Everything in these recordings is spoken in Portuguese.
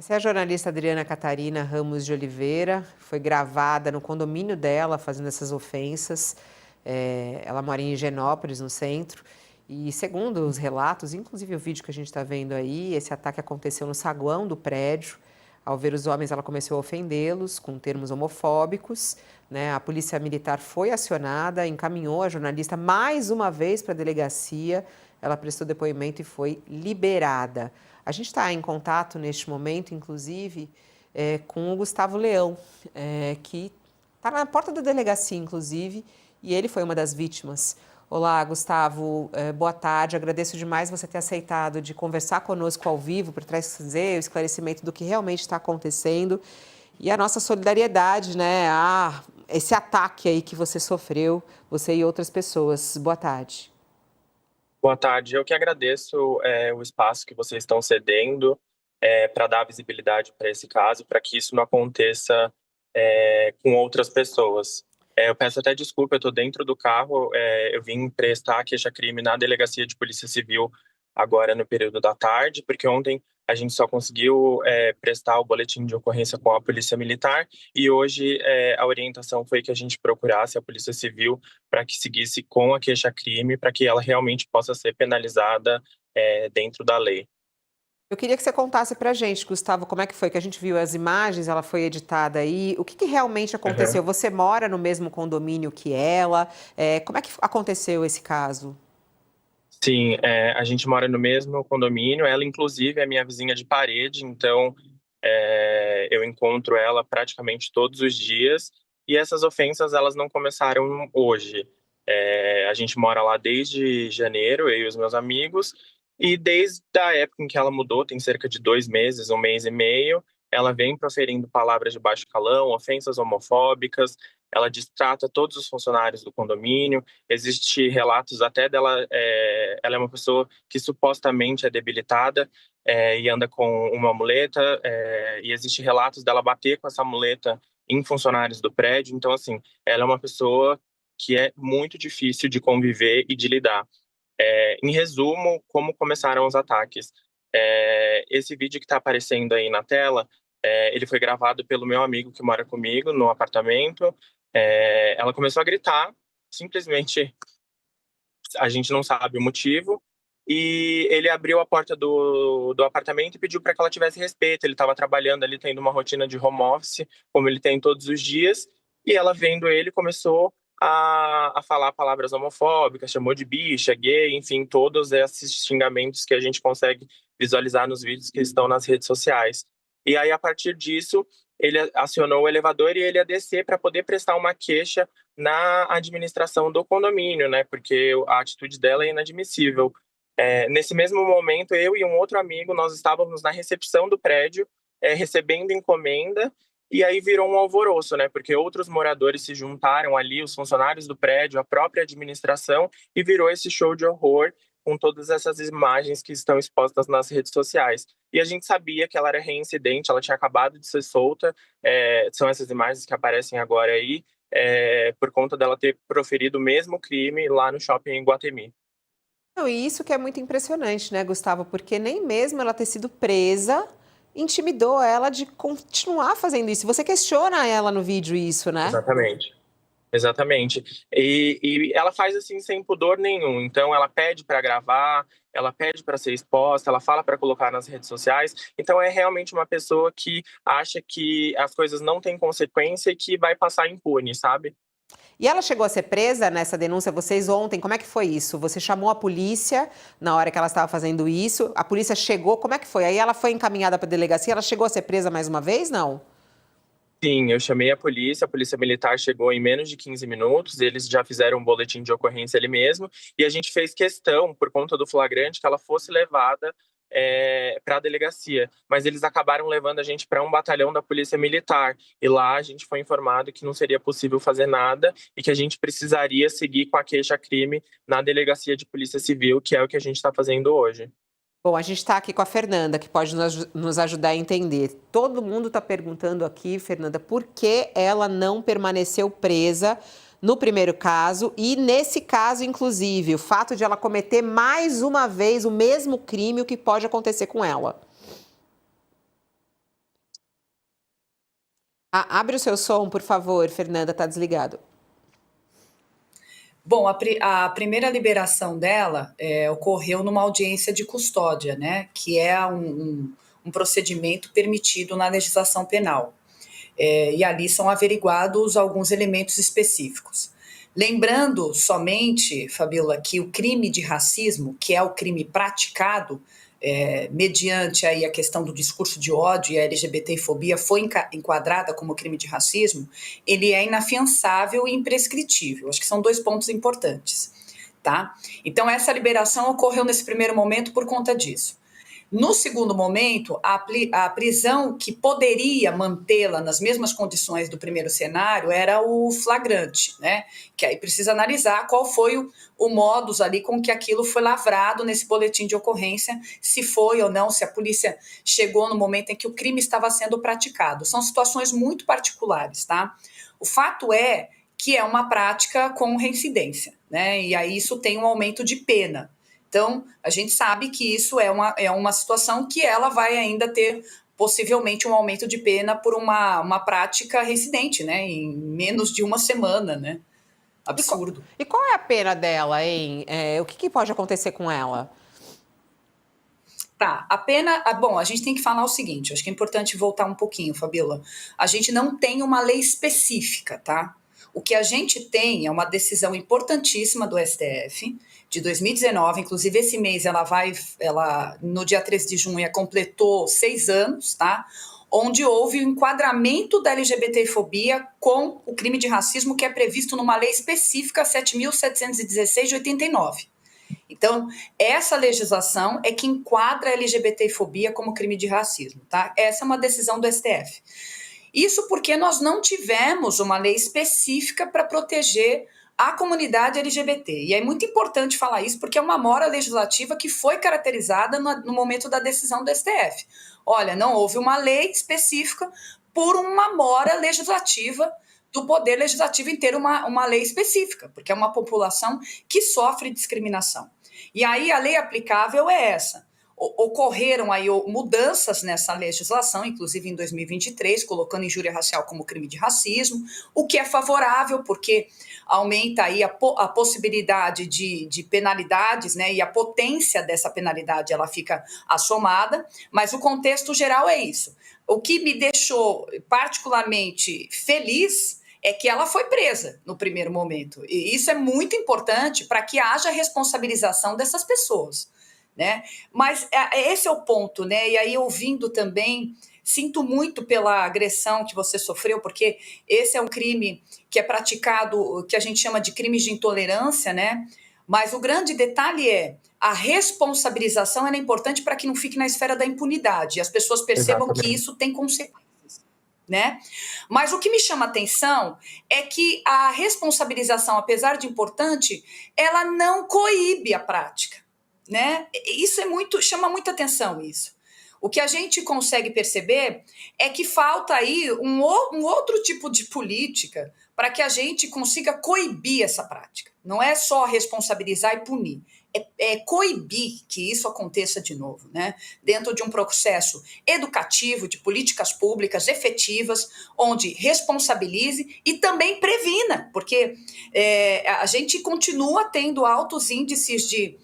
Essa é a jornalista Adriana Catarina Ramos de Oliveira, foi gravada no condomínio dela fazendo essas ofensas. Ela mora em Higienópolis, no centro, e segundo os relatos, inclusive o vídeo que a gente está vendo aí, esse ataque aconteceu no saguão do prédio. Ao ver os homens, ela começou a ofendê-los com termos homofóbicos, né? A polícia militar foi acionada, encaminhou a jornalista mais uma vez para a delegacia. Ela prestou depoimento e foi liberada. A gente está em contato neste momento, inclusive, com o Gustavo Leão, que está na porta da delegacia, inclusive, e ele foi uma das vítimas. Olá, Gustavo, boa tarde. Agradeço demais você ter aceitado de conversar conosco ao vivo para trazer o esclarecimento do que realmente está acontecendo e a nossa solidariedade, né, a esse ataque aí que você sofreu, você e outras pessoas. Boa tarde. Boa tarde, eu que agradeço o espaço que vocês estão cedendo para dar visibilidade para esse caso, para que isso não aconteça com outras pessoas. Eu peço até desculpa, eu estou dentro do carro, eu vim prestar queixa-crime na Delegacia de Polícia Civil agora no período da tarde, porque ontem a gente só conseguiu prestar o boletim de ocorrência com a Polícia Militar e hoje a orientação foi que a gente procurasse a Polícia Civil para que seguisse com a queixa-crime, para que ela realmente possa ser penalizada dentro da lei. Eu queria que você contasse pra gente, Gustavo, como é que foi, que a gente viu as imagens, ela foi editada aí, o que realmente aconteceu? Uhum. Você mora no mesmo condomínio que ela? Como é que aconteceu esse caso? Sim, a gente mora no mesmo condomínio, ela inclusive é minha vizinha de parede, então eu encontro ela praticamente todos os dias e essas ofensas elas não começaram hoje. A gente mora lá desde janeiro, eu e os meus amigos, e desde a época em que ela mudou, tem cerca de 2 meses, 1 mês e meio, ela vem proferindo palavras de baixo calão, ofensas homofóbicas, ela distrata todos os funcionários do condomínio, existe relatos até dela, ela é uma pessoa que supostamente é debilitada, e anda com uma muleta, e existe relatos dela bater com essa muleta em funcionários do prédio. Então, assim, ela é uma pessoa que é muito difícil de conviver e de lidar. Em resumo, como começaram os ataques? Esse vídeo que está aparecendo aí na tela, ele foi gravado pelo meu amigo que mora comigo no apartamento. Ela começou a gritar, simplesmente a gente não sabe o motivo. E ele abriu a porta do apartamento e pediu para que ela tivesse respeito. Ele estava trabalhando ali, tendo uma rotina de home office, como ele tem todos os dias. E ela, vendo ele, começou a falar palavras homofóbicas, chamou de bicha, gay, enfim, todos esses xingamentos que a gente consegue visualizar nos vídeos que estão nas redes sociais. E aí, a partir disso, ele acionou o elevador e ele ia descer para poder prestar uma queixa na administração do condomínio, né? Porque a atitude dela é inadmissível. Nesse mesmo momento, eu e um outro amigo, nós estávamos na recepção do prédio, recebendo encomenda, e aí virou um alvoroço, né? Porque outros moradores se juntaram ali, os funcionários do prédio, a própria administração, e virou esse show de horror com todas essas imagens que estão expostas nas redes sociais. E a gente sabia que ela era reincidente, ela tinha acabado de ser solta, são essas imagens que aparecem agora aí, por conta dela ter proferido o mesmo crime lá no shopping em Guatemi. Não, e isso que é muito impressionante, né, Gustavo? Porque nem mesmo ela ter sido presa intimidou ela de continuar fazendo isso. Você questiona ela no vídeo isso, né? Exatamente. Exatamente. E ela faz assim sem pudor nenhum. Então ela pede para gravar, ela pede para ser exposta, ela fala para colocar nas redes sociais. Então é realmente uma pessoa que acha que as coisas não têm consequência e que vai passar impune, sabe? E ela chegou a ser presa nessa denúncia, vocês ontem, como é que foi isso? Você chamou a polícia na hora que ela estava fazendo isso, a polícia chegou, como é que foi? Aí ela foi encaminhada para a delegacia, ela chegou a ser presa mais uma vez, não? Sim, eu chamei a polícia militar chegou em menos de 15 minutos, eles já fizeram um boletim de ocorrência ali mesmo, e a gente fez questão, por conta do flagrante, que ela fosse levada para a delegacia, mas eles acabaram levando a gente para um batalhão da polícia militar, e lá a gente foi informado que não seria possível fazer nada e que a gente precisaria seguir com a queixa-crime na delegacia de polícia civil, que é o que a gente está fazendo hoje. Bom, a gente está aqui com a Fernanda, que pode nos ajudar a entender. Todo mundo está perguntando aqui, Fernanda, por que ela não permaneceu presa no primeiro caso e nesse caso, inclusive, o fato de ela cometer mais uma vez o mesmo crime, o que pode acontecer com ela. Abre o seu som, por favor, Fernanda, tá desligado. Bom, a primeira liberação dela ocorreu numa audiência de custódia, né? Que é um procedimento permitido na legislação penal. E ali são averiguados alguns elementos específicos. Lembrando somente, Fabiola, que o crime de racismo, que é o crime praticado mediante aí a questão do discurso de ódio e a LGBTfobia foi enquadrada como crime de racismo, ele é inafiançável e imprescritível. Acho que são 2 pontos importantes, tá? Então, essa liberação ocorreu nesse primeiro momento por conta disso. No segundo momento, a prisão que poderia mantê-la nas mesmas condições do primeiro cenário era o flagrante, né? Que aí precisa analisar qual foi o modus ali com que aquilo foi lavrado nesse boletim de ocorrência, se foi ou não, se a polícia chegou no momento em que o crime estava sendo praticado. São situações muito particulares, tá? O fato é que é uma prática com reincidência, né? E aí isso tem um aumento de pena. Então, a gente sabe que isso é uma situação que ela vai ainda ter possivelmente um aumento de pena por uma prática reincidente, né? Em menos de uma semana, né? Absurdo. E qual é a pena dela, hein? O que pode acontecer com ela? Tá, a pena. Bom, a gente tem que falar o seguinte, acho que é importante voltar um pouquinho, Fabiola. A gente não tem uma lei específica, tá? O que a gente tem é uma decisão importantíssima do STF de 2019, inclusive esse mês ela no dia 13 de junho completou 6 anos, tá? Onde houve o enquadramento da LGBTfobia com o crime de racismo que é previsto numa lei específica 7.716 de 89. Então, essa legislação é que enquadra a LGBTfobia como crime de racismo, tá? Essa é uma decisão do STF. Isso porque nós não tivemos uma lei específica para proteger a comunidade LGBT. E é muito importante falar isso porque é uma mora legislativa que foi caracterizada no momento da decisão do STF. Olha, não houve uma lei específica por uma mora legislativa do Poder Legislativo em ter uma lei específica, porque é uma população que sofre discriminação. E aí a lei aplicável é essa. Ocorreram aí mudanças nessa legislação, inclusive em 2023, colocando injúria racial como crime de racismo, o que é favorável, porque aumenta aí a possibilidade de penalidades, né, e a potência dessa penalidade ela fica assomada, mas o contexto geral é isso. O que me deixou particularmente feliz é que ela foi presa no primeiro momento. E isso é muito importante para que haja responsabilização dessas pessoas, né? Mas esse é o ponto, né? E aí, ouvindo também, sinto muito pela agressão que você sofreu, porque esse é um crime que é praticado, que a gente chama de crimes de intolerância, né? Mas o grande detalhe é a responsabilização é importante para que não fique na esfera da impunidade e as pessoas percebam Exatamente. Que isso tem consequências, né? Mas o que me chama atenção é que a responsabilização, apesar de importante, ela não coíbe a prática, né? Isso chama muita atenção isso. O que a gente consegue perceber é que falta aí um outro tipo de política para que a gente consiga coibir essa prática. Não é só responsabilizar e punir, é coibir que isso aconteça de novo, né? Dentro de um processo educativo, de políticas públicas efetivas, onde responsabilize e também previna, porque a gente continua tendo altos índices de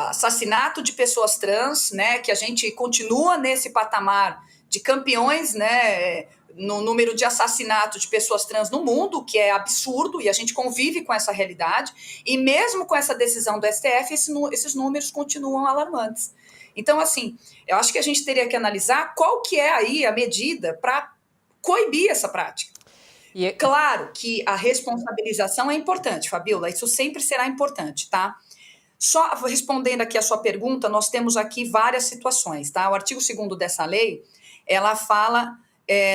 assassinato de pessoas trans, né, que a gente continua nesse patamar de campeões, né, no número de assassinatos de pessoas trans no mundo, que é absurdo, e a gente convive com essa realidade, e mesmo com essa decisão do STF, esses números continuam alarmantes. Então, assim, eu acho que a gente teria que analisar qual que é aí a medida para coibir essa prática. Claro que a responsabilização é importante, Fabiola, isso sempre será importante, tá? Só respondendo aqui a sua pergunta, nós temos aqui várias situações, tá? O artigo 2º dessa lei, ela fala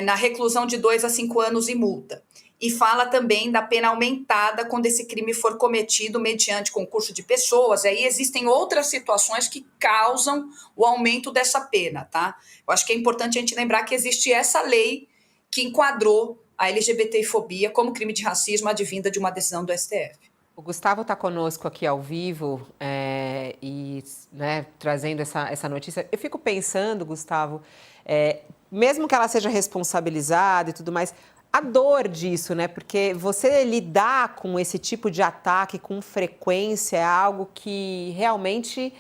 na reclusão de 2 a 5 anos e multa. E fala também da pena aumentada quando esse crime for cometido mediante concurso de pessoas. Aí existem outras situações que causam o aumento dessa pena, tá? Eu acho que é importante a gente lembrar que existe essa lei que enquadrou a LGBTfobia como crime de racismo advinda de uma decisão do STF. O Gustavo está conosco aqui ao vivo e trazendo essa notícia. Eu fico pensando, Gustavo, Mesmo que ela seja responsabilizada e tudo mais, a dor disso, né? Porque você lidar com esse tipo de ataque com frequência é algo que realmente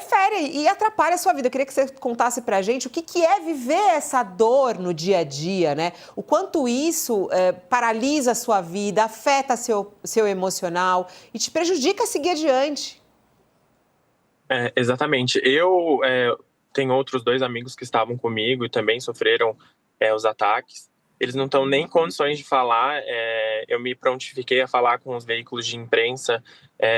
fere e atrapalha a sua vida. Eu queria que você contasse pra gente o que é viver essa dor no dia a dia, né? O quanto isso paralisa a sua vida, afeta seu emocional e te prejudica a seguir adiante. Exatamente. Eu tenho outros 2 amigos que estavam comigo e também sofreram os ataques. Eles não estão nem em condições de falar. Eu me prontifiquei a falar com os veículos de imprensa,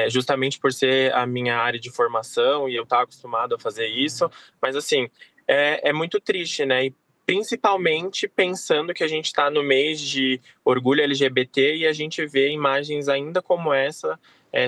justamente por ser a minha área de formação e eu estar acostumado a fazer isso. Mas, assim, é muito triste, né? E principalmente pensando que a gente está no mês de orgulho LGBT e a gente vê imagens ainda como essa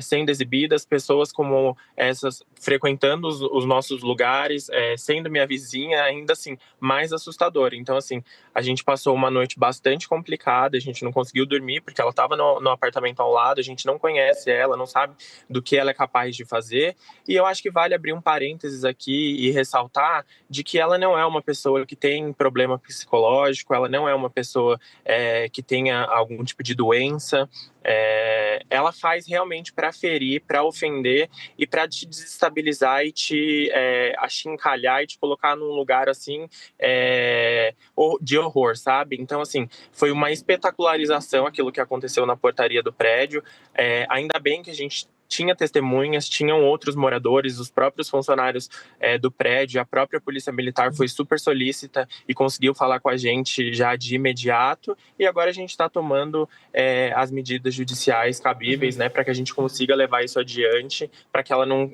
sendo exibidas, pessoas como essas frequentando os nossos lugares, sendo minha vizinha, ainda assim, mais assustador. Então, assim, a gente passou uma noite bastante complicada, a gente não conseguiu dormir porque ela estava no apartamento ao lado, a gente não conhece ela, não sabe do que ela é capaz de fazer. E eu acho que vale abrir um parênteses aqui e ressaltar de que ela não é uma pessoa que tem problema psicológico, ela não é uma pessoa que tenha algum tipo de doença. Ela faz realmente para ferir, para ofender e para te desestabilizar e te achincalhar e te colocar num lugar assim de horror, sabe? Então, assim, foi uma espetacularização aquilo que aconteceu na portaria do prédio. Ainda bem que a gente tinha testemunhas, tinham outros moradores, os próprios funcionários do prédio, a própria polícia militar foi super solícita e conseguiu falar com a gente já de imediato, e agora a gente está tomando as medidas judiciais cabíveis, né, para que a gente consiga levar isso adiante, para que ela não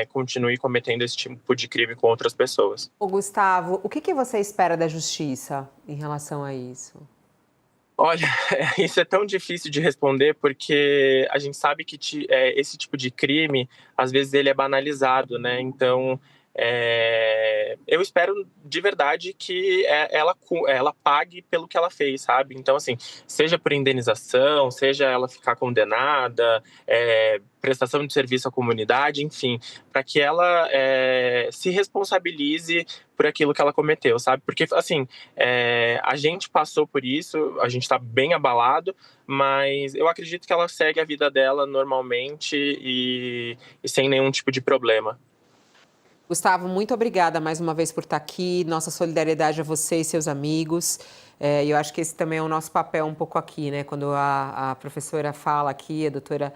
continue cometendo esse tipo de crime com outras pessoas. Ô, Gustavo, o que você espera da justiça em relação a isso? Olha, isso é tão difícil de responder porque a gente sabe que esse tipo de crime, às vezes, ele é banalizado, né? Então, eu espero de verdade que ela pague pelo que ela fez, sabe? Então, assim, seja por indenização, seja ela ficar condenada, prestação de serviço à comunidade, enfim, para que ela se responsabilize por aquilo que ela cometeu, sabe? Porque, assim, a gente passou por isso, a gente tá bem abalado, mas eu acredito que ela segue a vida dela normalmente e sem nenhum tipo de problema. Gustavo, muito obrigada mais uma vez por estar aqui. Nossa solidariedade a você e seus amigos. E eu acho que esse também é o nosso papel um pouco aqui, né? Quando a professora fala aqui, a doutora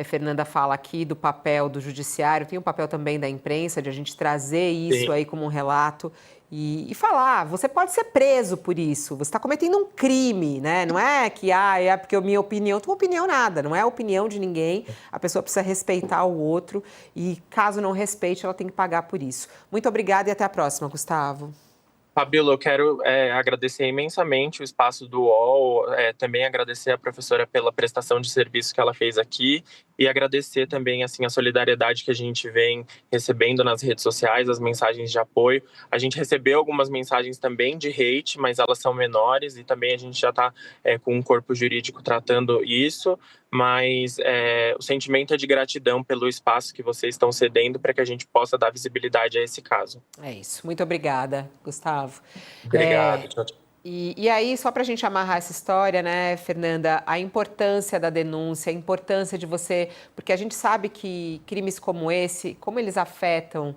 Fernanda fala aqui do papel do judiciário, tem o papel também da imprensa, de a gente trazer isso Sim. aí como um relato e falar, você pode ser preso por isso, você está cometendo um crime, né? Não é que, é porque a minha opinião, tua opinião nada, não é a opinião de ninguém, a pessoa precisa respeitar o outro e caso não respeite, ela tem que pagar por isso. Muito obrigada e até a próxima, Gustavo. Fabíola, eu quero agradecer imensamente o espaço do UOL, também agradecer a professora pela prestação de serviço que ela fez aqui e agradecer também assim, a solidariedade que a gente vem recebendo nas redes sociais, as mensagens de apoio. A gente recebeu algumas mensagens também de hate, mas elas são menores e também a gente já está com um corpo jurídico tratando isso, mas o sentimento é de gratidão pelo espaço que vocês estão cedendo para que a gente possa dar visibilidade a esse caso. É isso. Muito obrigada, Gustavo. Obrigado. Tchau, tchau. E aí, só para a gente amarrar essa história, né, Fernanda, a importância da denúncia, a importância de você... Porque a gente sabe que crimes como esse, como eles afetam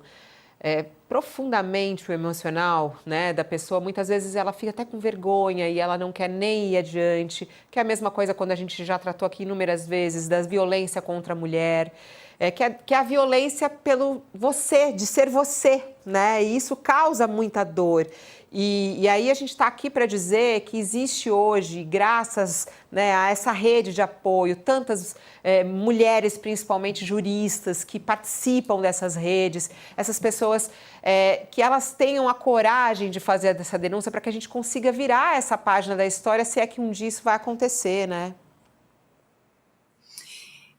profundamente o emocional, né, da pessoa, muitas vezes ela fica até com vergonha e ela não quer nem ir adiante, que é a mesma coisa quando a gente já tratou aqui inúmeras vezes da violência contra a mulher, que é a violência pelo você, de ser você, né, e isso causa muita dor. E aí a gente está aqui para dizer que existe hoje, graças, né, a essa rede de apoio, tantas mulheres, principalmente juristas, que participam dessas redes, essas pessoas que elas tenham a coragem de fazer essa denúncia para que a gente consiga virar essa página da história, se é que um dia isso vai acontecer, né?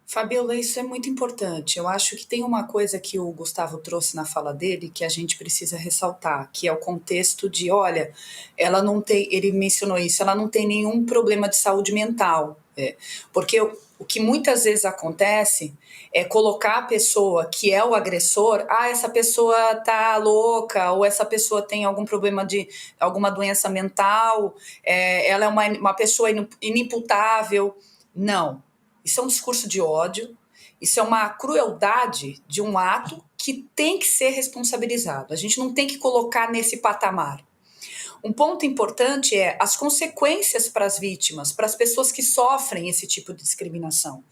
Fabíola, isso é muito importante. Eu acho que tem uma coisa que o Gustavo trouxe na fala dele que a gente precisa ressaltar, que é o contexto de, olha, ela não tem, ele mencionou isso, ela não tem nenhum problema de saúde mental. Porque o o que muitas vezes acontece é colocar a pessoa que é o agressor, essa pessoa tá louca, ou essa pessoa tem algum problema de alguma doença mental, ela é uma pessoa inimputável. Não, isso é um discurso de ódio, isso é uma crueldade de um ato que tem que ser responsabilizado. A gente não tem que colocar nesse patamar. Um ponto importante é as consequências para as vítimas, para as pessoas que sofrem esse tipo de discriminação.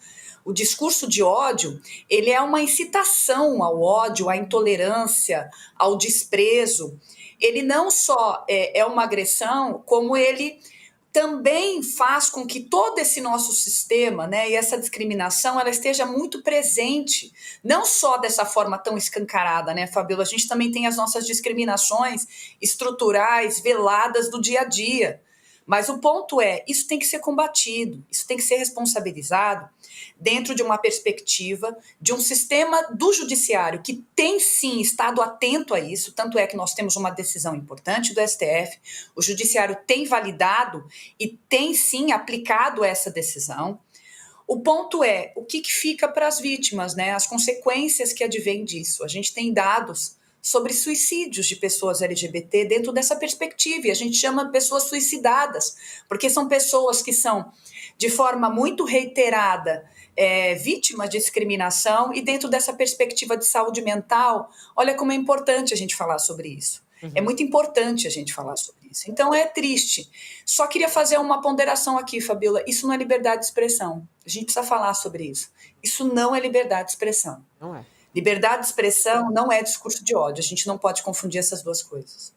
O discurso de ódio, ele é uma incitação ao ódio, à intolerância, ao desprezo. Ele não só é uma agressão, como ele também faz com que todo esse nosso sistema, né, e essa discriminação, ela esteja muito presente, não só dessa forma tão escancarada, né, Fabíola? A gente também tem as nossas discriminações estruturais, veladas do dia a dia. Mas o ponto é, isso tem que ser combatido, isso tem que ser responsabilizado dentro de uma perspectiva de um sistema do judiciário que tem sim estado atento a isso, tanto é que nós temos uma decisão importante do STF, o judiciário tem validado e tem sim aplicado essa decisão. O ponto é, o que fica para as vítimas, né? As consequências que advêm disso. A gente tem dados sobre suicídios de pessoas LGBT dentro dessa perspectiva, e a gente chama pessoas suicidadas, porque são pessoas que são, de forma muito reiterada, vítimas de discriminação, e dentro dessa perspectiva de saúde mental, olha como é importante a gente falar sobre isso. É muito importante a gente falar sobre isso. Então é triste. Só queria fazer uma ponderação aqui, Fabíola. Isso não é liberdade de expressão. A gente precisa falar sobre isso. Isso não é liberdade de expressão. Não é. Liberdade de expressão não é discurso de ódio. A gente não pode confundir essas duas coisas.